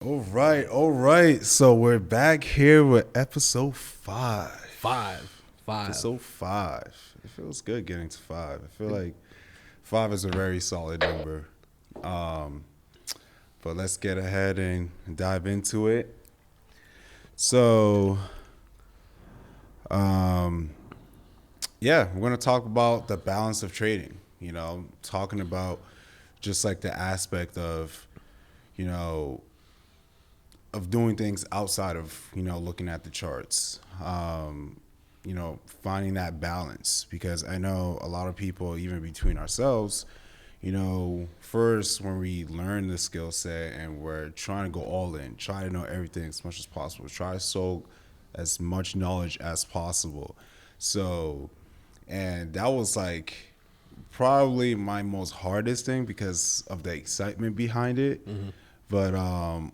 All right. So we're back here with episode 5. Five. Episode 5. It feels good getting to 5. I feel like 5 is a very solid number. Um, but let's get ahead and dive into it. So, um, yeah, we're going to talk about the balance of trading. Talking about just like the aspect of, you know, of doing things outside of looking at the charts, finding that balance, because I know a lot of people, even between ourselves, first when we learn the skill set and we're trying to go all in, try to know everything as much as possible, try to soak as much knowledge as possible. So, and that was like probably my most hardest thing because of the excitement behind it. But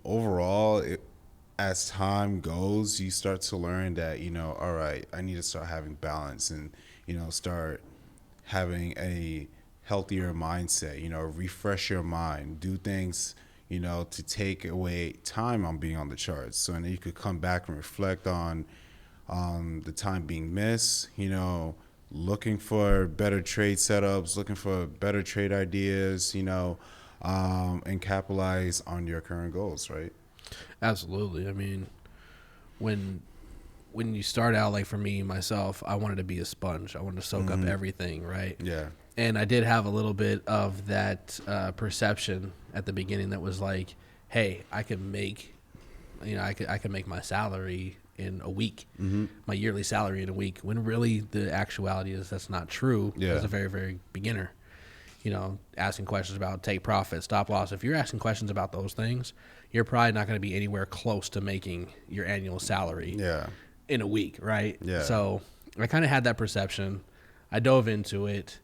overall, as time goes, you start to learn that, all right, I need to start having balance and, start having a healthier mindset, refresh your mind, do things, to take away time on being on the charts. So, and then you could come back and reflect on the time being missed, looking for better trade setups, looking for better trade ideas, and capitalize on your current goals, right? Absolutely. I mean, when when you start out, like for me myself, I wanted to be a sponge. I wanted to soak up everything, right? Yeah. And I did have a little bit of that perception at the beginning that was like, hey, I can make, I can make my salary in a week, my yearly salary in a week. When really the actuality is that's not true. Yeah. As a very, very beginner. Asking questions about take profit, stop loss. If you're asking questions about those things, you're probably not going to be anywhere close to making your annual salary Yeah. in a week, right? Yeah. So I kind of had that perception. I dove into it,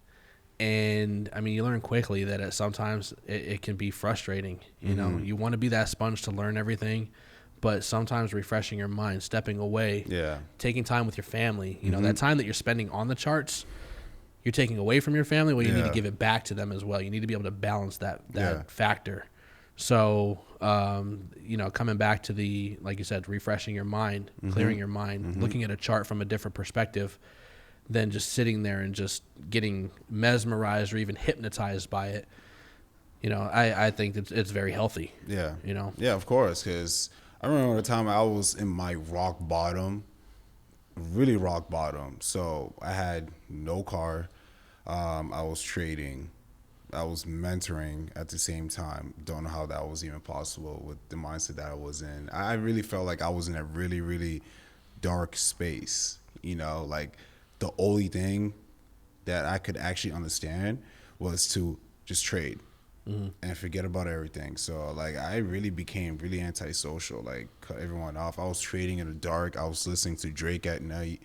and I mean, you learn quickly that sometimes it can be frustrating. You want to be that sponge to learn everything, but sometimes refreshing your mind, stepping away, Yeah. taking time with your family, that time that you're spending on the charts, you're taking away from your family. Well, you need to give it back to them as well. You need to be able to balance that factor. So, coming back to the, like you said, refreshing your mind, clearing your mind, looking at a chart from a different perspective than just sitting there and just getting mesmerized or even hypnotized by it. I think it's very healthy. Yeah. Yeah, of course. Because I remember the time I was in my rock bottom, really rock bottom. So I had no car. I was trading. I was mentoring at the same time. Don't know how that was even possible with the mindset that I was in. I really felt like I was in a really, really dark space. Like the only thing that I could actually understand was to just trade and forget about everything. So like I really became really antisocial, like cut everyone off. I was trading in the dark. I was listening to Drake at night.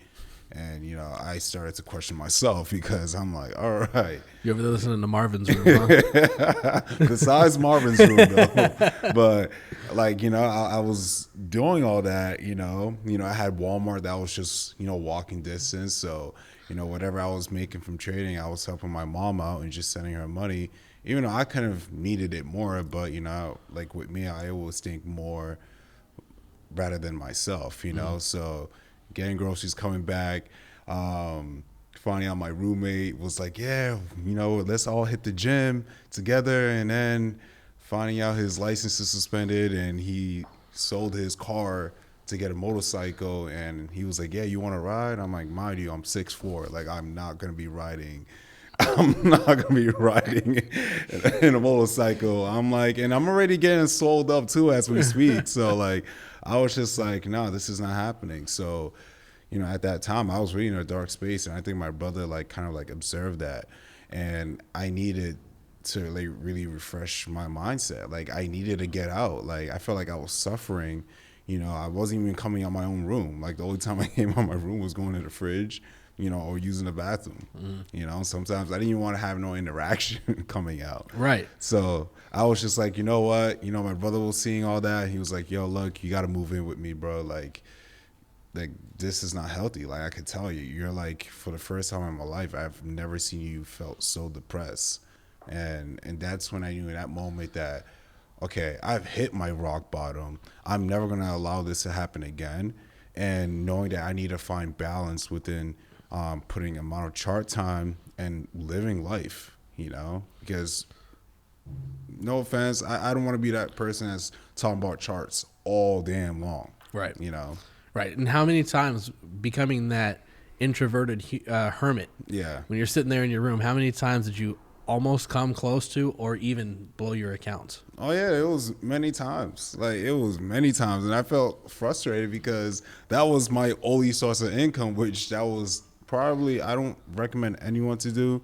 And, I started to question myself because I'm like, all right. You ever listening to Marvin's Room, huh? Besides Marvin's Room, though. But, like, I was doing all that, I had Walmart that was just, walking distance. So, whatever I was making from trading, I was helping my mom out and just sending her money. Even though I kind of needed it more, but, like with me, I always think more rather than myself, So getting groceries, coming back, finding out my roommate was like, yeah, let's all hit the gym together. And then finding out his license is suspended and he sold his car to get a motorcycle. And he was like, yeah, you want to ride? I'm like, mind you, I'm 6'4". Like, I'm not going to be riding. I'm not going to be riding in a motorcycle. I'm like, and I'm already getting sold up too as we speak. So like, I was just like, no, this is not happening. So, at that time I was really in a dark space, and I think my brother like kind of like observed that, and I needed to like really refresh my mindset. Like I needed to get out. Like I felt like I was suffering. I wasn't even coming out my own room. Like the only time I came out my room was going to the fridge, or using the bathroom. Sometimes I didn't even want to have no interaction coming out. Right. So I was just like, you know what? My brother was seeing all that. He was like, yo, look, you got to move in with me, bro. Like this is not healthy. Like I could tell you, you're like, for the first time in my life, I've never seen you felt so depressed. And that's when I knew in that moment that, okay, I've hit my rock bottom. I'm never going to allow this to happen again. And knowing that I need to find balance within putting amount of chart time and living life, because no offense, I don't want to be that person that's talking about charts all damn long. Right. You know? Right. And how many times becoming that introverted hermit, Yeah. when you're sitting there in your room, how many times did you almost come close to or even blow your accounts? Oh yeah, it was many times. And I felt frustrated because that was my only source of income, which that was probably, I don't recommend anyone to do,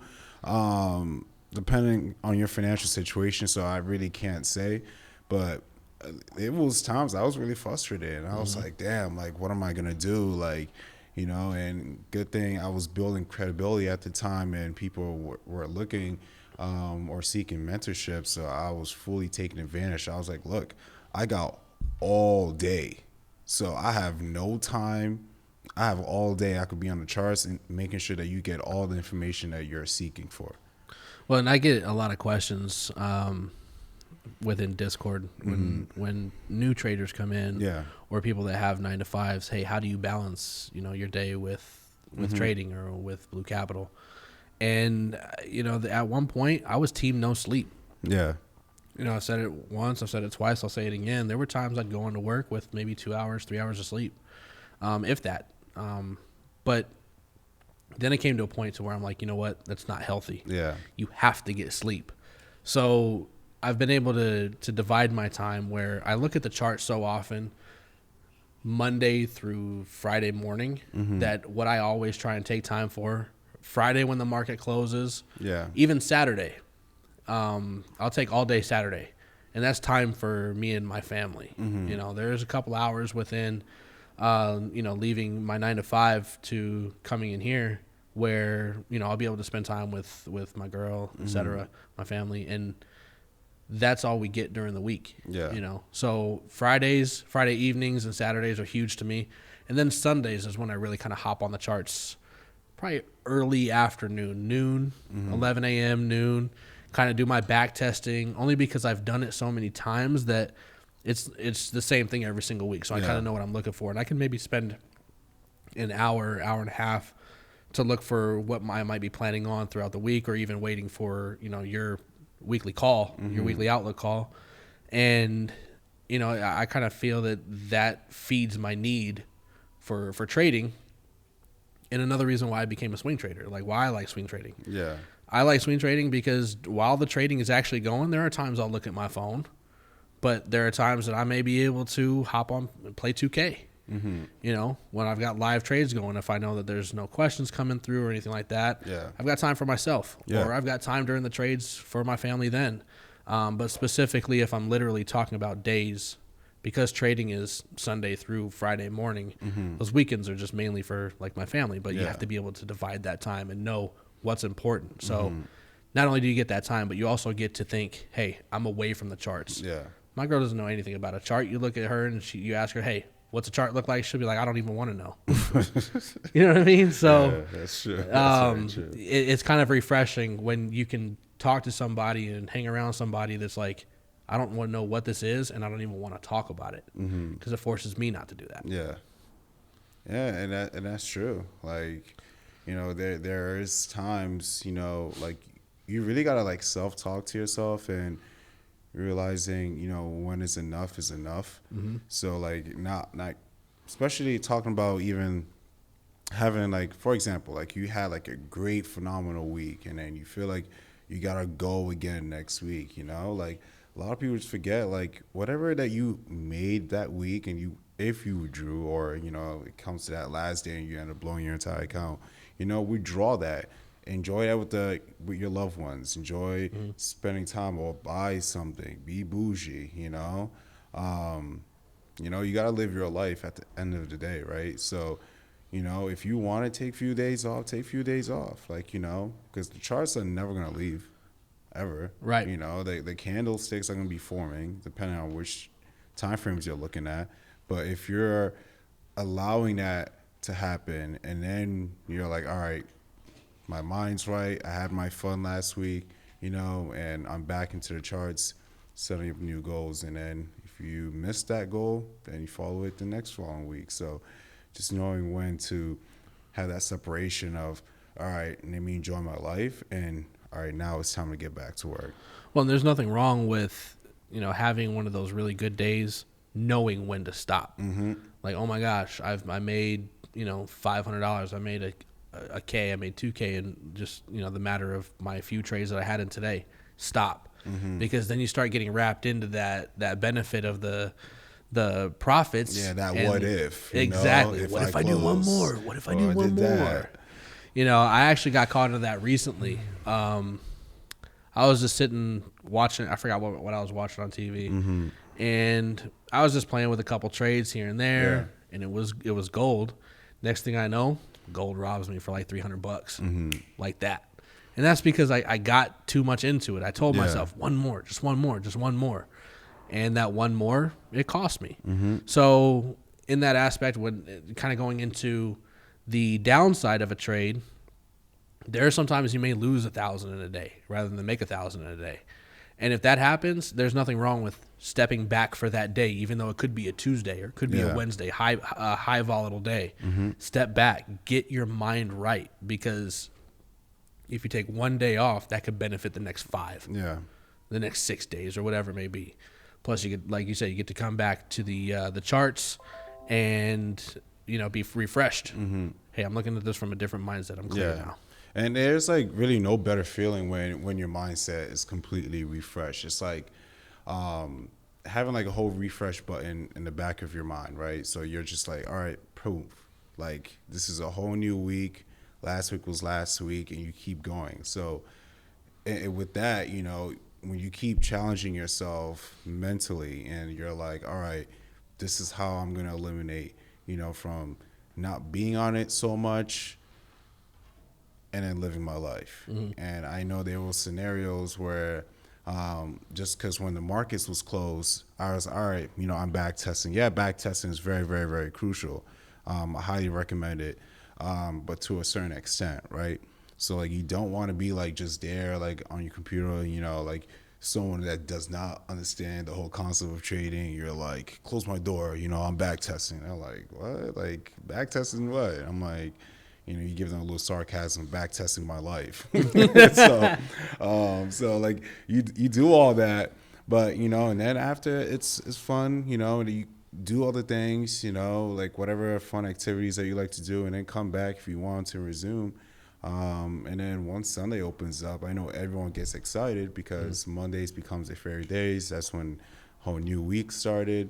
depending on your financial situation. So I really can't say, but it was times I was really frustrated, and I was like, damn, like what am I gonna do? Like, and good thing I was building credibility at the time, and people were looking or seeking mentorship. So I was fully taking advantage. I was like, look, I got all day. So I have no time. I have all day. I could be on the charts and making sure that you get all the information that you're seeking for. Well, and I get a lot of questions within Discord when new traders come in, Yeah. or people that have 9 to 5s. Hey, how do you balance your day with trading or with Blue Capital? And at one point I was team no sleep. Yeah. I said it once, I've said it twice, I'll say it again. There were times I'd go into work with maybe 2 hours, 3 hours of sleep, if that. But then it came to a point to where I'm like, you know what? That's not healthy. Yeah. You have to get sleep. So I've been able to divide my time where I look at the chart so often, Monday through Friday morning, that what I always try and take time for, Friday when the market closes, Yeah. even Saturday, I'll take all day Saturday, and that's time for me and my family. There's a couple hours within, leaving my 9 to 5 to coming in here where, I'll be able to spend time with my girl, etc., my family, and that's all we get during the week. Yeah. So Friday evenings and Saturdays are huge to me. And then Sundays is when I really kind of hop on the charts, probably early afternoon, noon, 11 a.m., noon, kind of do my back testing, only because I've done it so many times that it's the same thing every single week. So I kind of know what I'm looking for. And I can maybe spend an hour and a half to look for what I might be planning on throughout the week, or even waiting for, your weekly call, your weekly outlook call. And, I kind of feel that feeds my need for trading. And another reason why I became a swing trader, like why I like swing trading. Yeah. I like swing trading because while the trading is actually going, there are times I'll look at my phone, but there are times that I may be able to hop on and play 2K. When I've got live trades going, if I know that there's no questions coming through or anything like that, I've got time for myself, or I've got time during the trades for my family then. But specifically, if I'm literally talking about days, because trading is Sunday through Friday morning, those weekends are just mainly for like my family, but you have to be able to divide that time and know what's important. So not only do you get that time, but you also get to think, hey, I'm away from the charts. Yeah. My girl doesn't know anything about a chart. You look at her and you ask her, hey, what's a chart look like? She'll be like, I don't even want to know. You know what I mean? So that's true. That's very true. It's kind of refreshing when you can talk to somebody and hang around somebody that's like, I don't want to know what this is, and I don't even want to talk about it, because it forces me not to do that. Yeah. Yeah, and that's true. Like, there is times, like you really gotta like self-talk to yourself and realizing, when it's enough is enough. So like not especially talking about even having like, for example, like you had like a great phenomenal week, and then you feel like you gotta go again next week. Like a lot of people just forget, like whatever that you made that week, and if you drew, or it comes to that last day and you end up blowing your entire account, withdraw that. Enjoy that with your loved ones. Enjoy spending time, or buy something. Be bougie. You gotta live your life at the end of the day, right? So, if you want to take a few days off, take a few days off. Like, because the charts are never gonna leave, ever. Right. The candlesticks are gonna be forming depending on which time frames you're looking at. But if you're allowing that to happen, and then you're like, all right, my mind's right, I had my fun last week, and I'm back into the charts, setting up new goals, and then if you miss that goal, then you follow it the next following week. So just knowing when to have that separation of, all right, let me enjoy my life, and all right, now it's time to get back to work. Well, there's nothing wrong with, having one of those really good days, knowing when to stop. Mm-hmm. Like, oh my gosh, I made, $500. I made a K, I made 2K in just, the matter of my few trades that I had in today. Stop. Mm-hmm. Because then you start getting wrapped into that benefit of the profits. Yeah, that what if. Exactly. What if I do one more? What if I do one more? I actually got caught into that recently. I was just sitting watching. I forgot what I was watching on TV, Mm-hmm. and I was just playing with a couple trades here and there, and it was gold. Next thing I know, gold robs me for like $300, Mm-hmm. like that. And that's because I got too much into it. I told myself, one more, just one more, just one more. And that one more, it cost me. Mm-hmm. So in that aspect, when kind of going into the downside of a trade, there are sometimes you may lose 1,000 in a day rather than make 1,000 in a day. And if that happens, there's nothing wrong with stepping back for that day, even though it could be a Tuesday or it could be a Wednesday, high volatile day. Mm-hmm. Step back, get your mind right, because if you take one day off, that could benefit the next 5, the next 6 days, or whatever it may be. Plus, you get, like you said, you get to come back to the charts and be refreshed. Mm-hmm. Hey, I'm looking at this from a different mindset. I'm clear now. And there's like really no better feeling when your mindset is completely refreshed. It's like having like a whole refresh button in the back of your mind, right? So you're just like, all right, proof. Like, this is a whole new week. Last week was last week, and you keep going. So with that, when you keep challenging yourself mentally and you're like, all right, this is how I'm going to eliminate, from not being on it so much and then living my life. Mm-hmm. And I know there were scenarios where just because when the markets was closed, I was, all right, I'm back testing. Yeah, back testing is very, very, very crucial. I highly recommend it, but to a certain extent, right? So, like, you don't want to be, like, just there, like, on your computer, like, someone that does not understand the whole concept of trading. You're like, close my door, I'm back testing. They're like, what? Like, back testing what? I'm like, you give them a little sarcasm, back testing my life. So like you do all that, but and then after it's fun, you do all the things, like whatever fun activities that you like to do, and then come back if you want to resume. And then once Sunday opens up, I know everyone gets excited because Mondays becomes a fairy days. That's when whole new week started,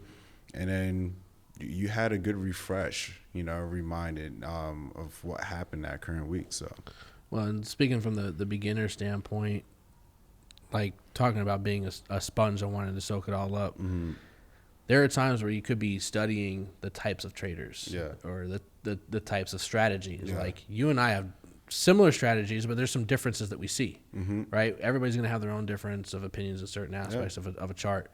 and then you had a good refresh, reminded of what happened that current week. So, well, and speaking from the beginner standpoint, like talking about being a sponge and wanting to soak it all up, there are times where you could be studying the types of traders, or the types of strategies. Like you and I have similar strategies, but there's some differences that we see, right? Everybody's going to have their own difference of opinions in certain aspects of a chart.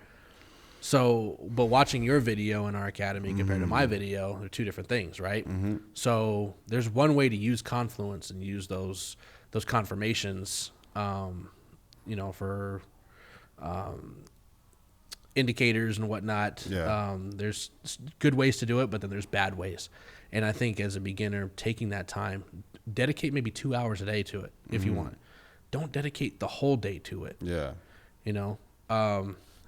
So, but watching your video in our academy compared to my video, they're two different things, right? So there's one way to use Confluence and use those confirmations, for indicators and whatnot. There's good ways to do it, but then there's bad ways. And I think as a beginner, taking that time, dedicate maybe 2 hours a day to it if you want. Don't dedicate the whole day to it.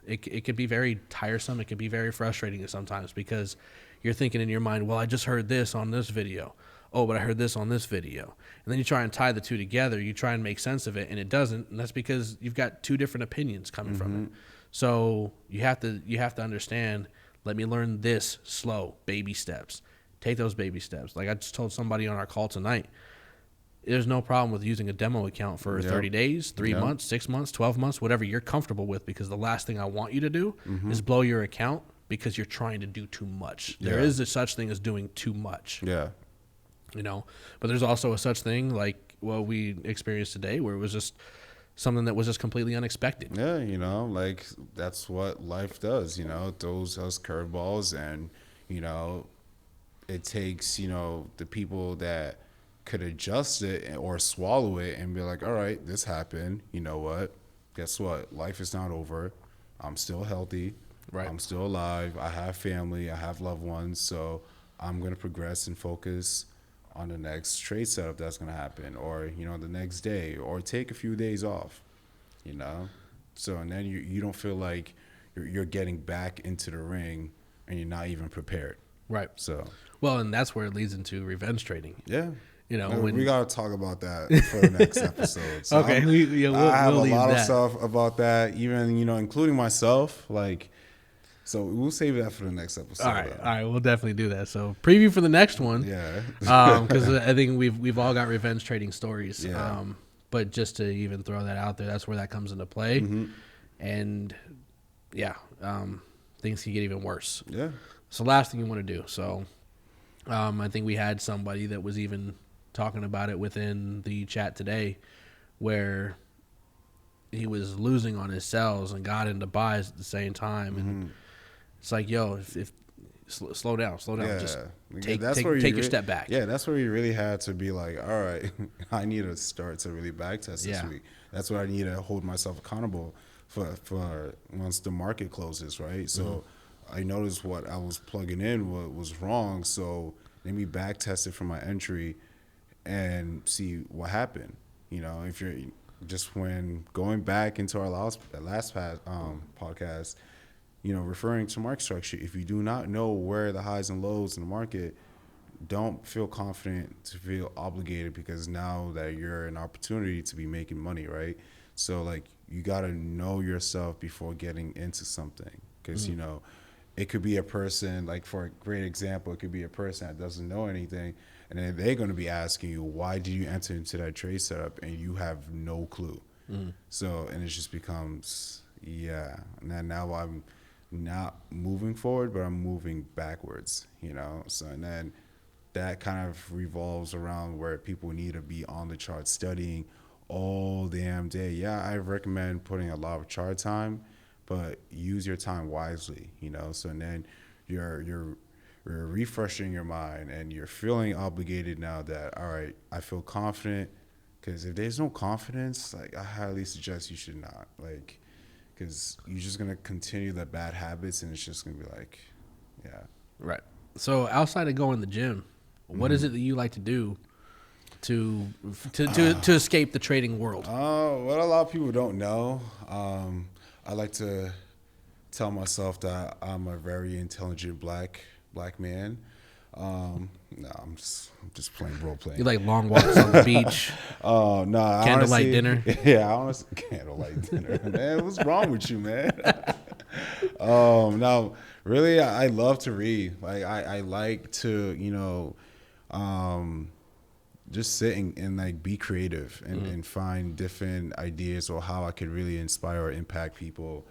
It could be very tiresome. It could be very frustrating sometimes because you're thinking in your mind, well, I just heard this on this video. Oh, but I heard this on this video. And then you try and tie the two together. You try and make sense of it, and it doesn't. And that's because you've got two different opinions coming from it. So you have to understand, let me learn this slow, baby steps. Take those baby steps. Like I just told somebody on our call tonight, there's no problem with using a demo account for 30 days, 3 months, 6 months, 12 months, whatever you're comfortable with, because the last thing I want you to do is blow your account because you're trying to do too much. There is a such thing as doing too much. But there's also a such thing like what we experienced today where it was just something that was just completely unexpected. Like that's what life does, throws us curveballs, and, it takes, the people that could adjust it or swallow it and be like, all right, this happened. You know what? Guess what? Life is not over. I'm still healthy. Right. I'm still alive. I have family. I have loved ones. So I'm going to progress and focus on the next trade setup that's going to happen, or, you know, the next day, or take a few days off, you know? So, and then you don't feel like you're getting back into the ring and you're not even prepared. Right. So, well, and that's where it leads into revenge trading. yeah. You know, we got to talk about that for the next episode. So okay. I have a lot of stuff about that, even, you know, including myself. Like, so we'll save that for the next episode. All right, we'll definitely do that. So preview for the next one. Yeah. Because I think we've all got revenge trading stories. Yeah. But just to even throw that out there, that's where that comes into play. Mm-hmm. And yeah, things can get even worse. Yeah. So last thing you want to do. So I think we had somebody that was even talking about it within the chat today, where he was losing on his sells and got into buys at the same time. And it's like, yo, if slow down, Yeah. just take your step back. Yeah, that's where you really had to be like, all right, I need to start to really backtest this Yeah. week. That's what I need to hold myself accountable for once the market closes, right? So I noticed what I was plugging in was wrong, so let me backtest it from my entry and see what happened. You know, if you're just when going back into our last podcast, you know, referring to market structure, if you do not know where the highs and lows in the market, don't feel confident to feel obligated, because now that you're an opportunity to be making money, right? So like, you got to know yourself before getting into something, because you know, it could be a person, like for a great example, it could be a person that doesn't know anything, and then they're going to be asking you, why did you enter into that trade setup, and you have no clue. So, and it just becomes, yeah, and then now I'm not moving forward, but I'm moving backwards, you know? So, and then that kind of revolves around where people need to be on the chart studying all damn day. Yeah, I recommend putting a lot of chart time, but use your time wisely, you know? So, and then you're refreshing your mind, and you're feeling obligated now that, all right, I feel confident, because if there's no confidence, like, I highly suggest you should not, like, because you're just going to continue the bad habits, and it's just going to be like, yeah. Right. So outside of going to the gym, what is it that you like to do to escape the trading world? What a lot of people don't know, I like to tell myself that I'm a very intelligent black man. No, I'm just playing role playing. You like long walks on the beach? Oh no, Candlelight honestly, dinner? Yeah, honestly, candlelight dinner. Man, what's wrong with you, man? No, really, I love to read. Like, I like to, you know, just sit and like be creative and find different ideas, or how I could really inspire or impact people,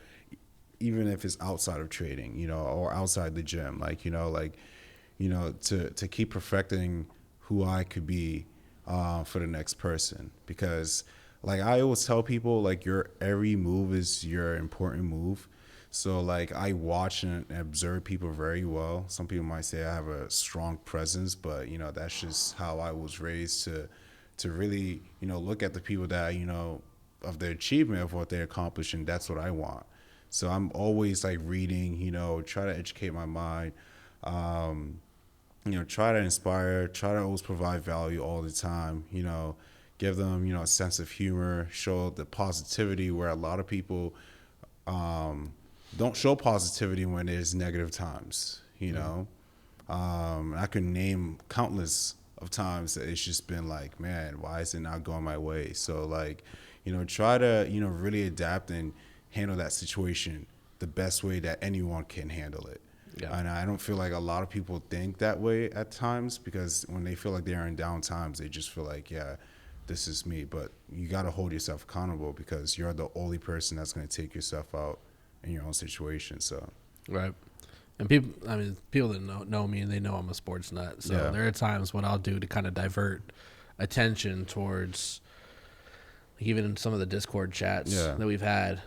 even if it's outside of trading, you know, or outside the gym. Like, you know, to keep perfecting who I could be for the next person. Because, like, I always tell people, like, your every move is your important move. So, like, I watch and observe people very well. Some people might say I have a strong presence, but, you know, that's just how I was raised to really, you know, look at the people that, you know, of their achievement of what they accomplish, and that's what I want. So I'm always, like, reading, you know, try to educate my mind, you know, try to inspire, try to always provide value all the time, you know, give them, you know, a sense of humor, show the positivity, where a lot of people don't show positivity when there's negative times, you know. I can name countless of times that it's just been like, man, why is it not going my way? So, like, you know, try to, you know, really adapt and handle that situation the best way that anyone can handle it. Yeah. And I don't feel like a lot of people think that way at times, because when they feel like they're in down times, they just feel like, yeah, this is me. But you got to hold yourself accountable, because you're the only person that's going to take yourself out in your own situation. So, right. And people that know me, and they know I'm a sports nut. So there are times what I'll do to kind of divert attention towards, even in some of the Discord chats that we've had.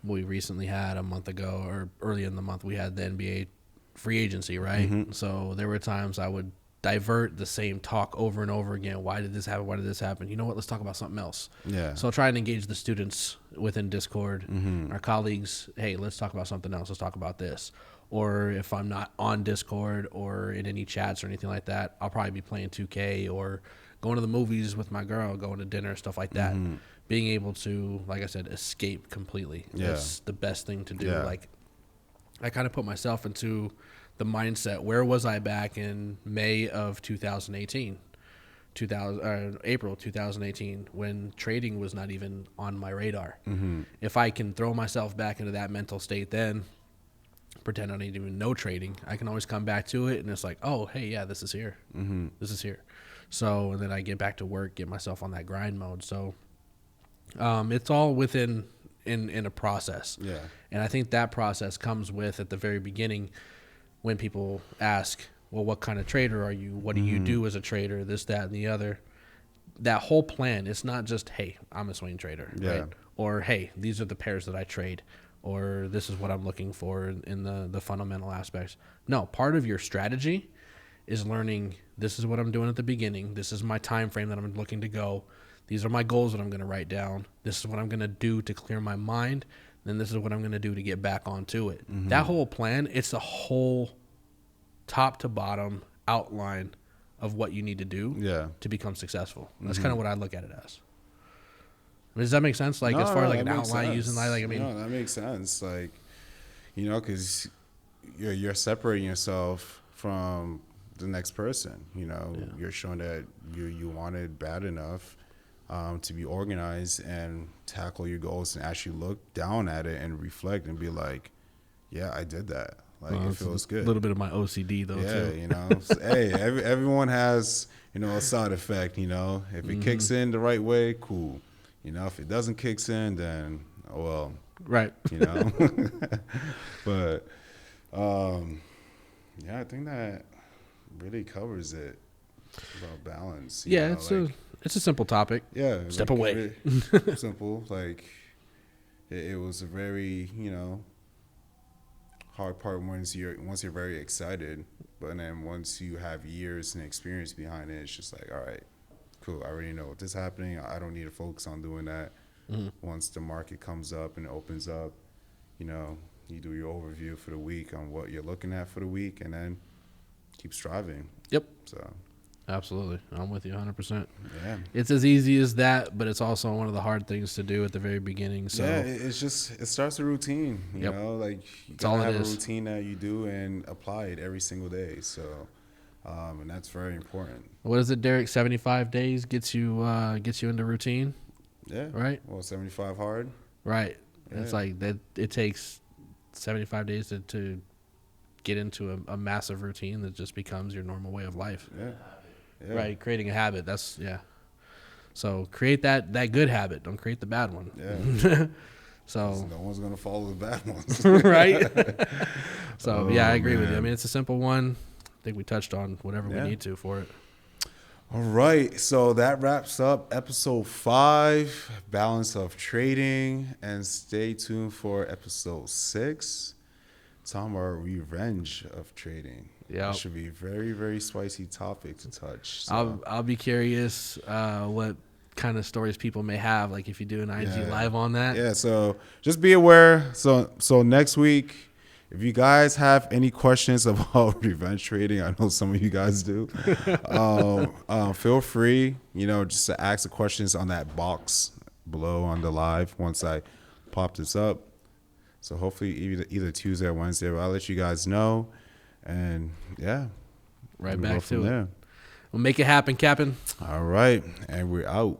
We recently had a month ago, or early in the month, we had the NBA free agency, right? So there were times I would divert the same talk over and over again. Why did this happen? Why did this happen? You know what? Let's talk about something else. Yeah. So I'll try and engage the students within Discord, our colleagues. Hey, let's talk about something else. Let's talk about this. Or if I'm not on Discord or in any chats or anything like that, I'll probably be playing 2K or going to the movies with my girl, going to dinner, stuff like that. Being able to, like I said, escape completely. Yeah. That's the best thing to do. Yeah. Like, I kind of put myself into the mindset. Where was I back in May of 2018, April 2018, when trading was not even on my radar? If I can throw myself back into that mental state, then pretend I didn't even know trading, I can always come back to it, and it's like, oh, hey, yeah, this is here. This is here. So, and then I get back to work, get myself on that grind mode. So, it's all within in a process. Yeah. And I think that process comes with, at the very beginning, when people ask, well, what kind of trader are you? What do you do as a trader? This, that, and the other. That whole plan, it's not just, hey, I'm a swing trader, right? Or, hey, these are the pairs that I trade, or this is what I'm looking for in the fundamental aspects. No, part of your strategy is learning, this is what I'm doing at the beginning. This is my time frame that I'm looking to go. These are my goals that I'm going to write down. This is what I'm going to do to clear my mind. Then this is what I'm going to do to get back onto it. That whole plan, it's a whole top to bottom outline of what you need to do to become successful. That's kind of what I look at it as. I mean, does that make sense? Like, as far as like an outline using that, like, I mean, no, that makes sense. Like, you know, because you're separating yourself from the next person. You know, you're showing that you want it bad enough to be organized and tackle your goals and actually look down at it and reflect and be like, yeah, I did that. Like, it feels good. A little bit of my OCD though, too. You know, hey, everyone has, you know, a side effect. You know, if it kicks in the right way, cool. You know, if it doesn't kicks in, then well, right. You know, but yeah, I think that really covers it about balance. Yeah, know, it's a simple topic. Yeah, step away. Simple. Like it was a very, you know, hard part once you're very excited, but then once you have years and experience behind it, it's just like, all right, cool. I already know what is happening. I don't need to focus on doing that. Once the market comes up and opens up, you know, you do your overview for the week on what you're looking at for the week, and then keep striving. Yep. So. Absolutely. I'm with you 100%. Yeah. It's as easy as that, but it's also one of the hard things to do at the very beginning. So yeah, it's just, it starts a routine, you know, like you gotta have a routine that you do and apply it every single day. So, and that's very important. What is it, Derek? 75 days gets you into routine? Yeah. Right? Well, 75 hard. Right. Yeah. It's like that. It takes 75 days to get into a massive routine that just becomes your normal way of life. Yeah. Yeah. Right, creating a habit. That's So create that good habit. Don't create the bad one. Yeah. So no one's gonna follow the bad ones. Right. So I agree with you. I mean, it's a simple one. I think we touched on whatever we need to for it. All right. So that wraps up episode 5, Balance of Trading, and stay tuned for episode 6. Talking about revenge of trading. Yeah, it should be a very, very spicy topic to touch. So. I'll be curious what kind of stories people may have, like if you do an IG live on that. Yeah, so just be aware. So next week, if you guys have any questions about revenge trading, I know some of you guys do. Feel free, you know, just to ask the questions on that box below on the live once I pop this up. So hopefully either Tuesday or Wednesday, I'll let you guys know. And yeah, right back to it. We'll make it happen, Captain. All right, and we're out.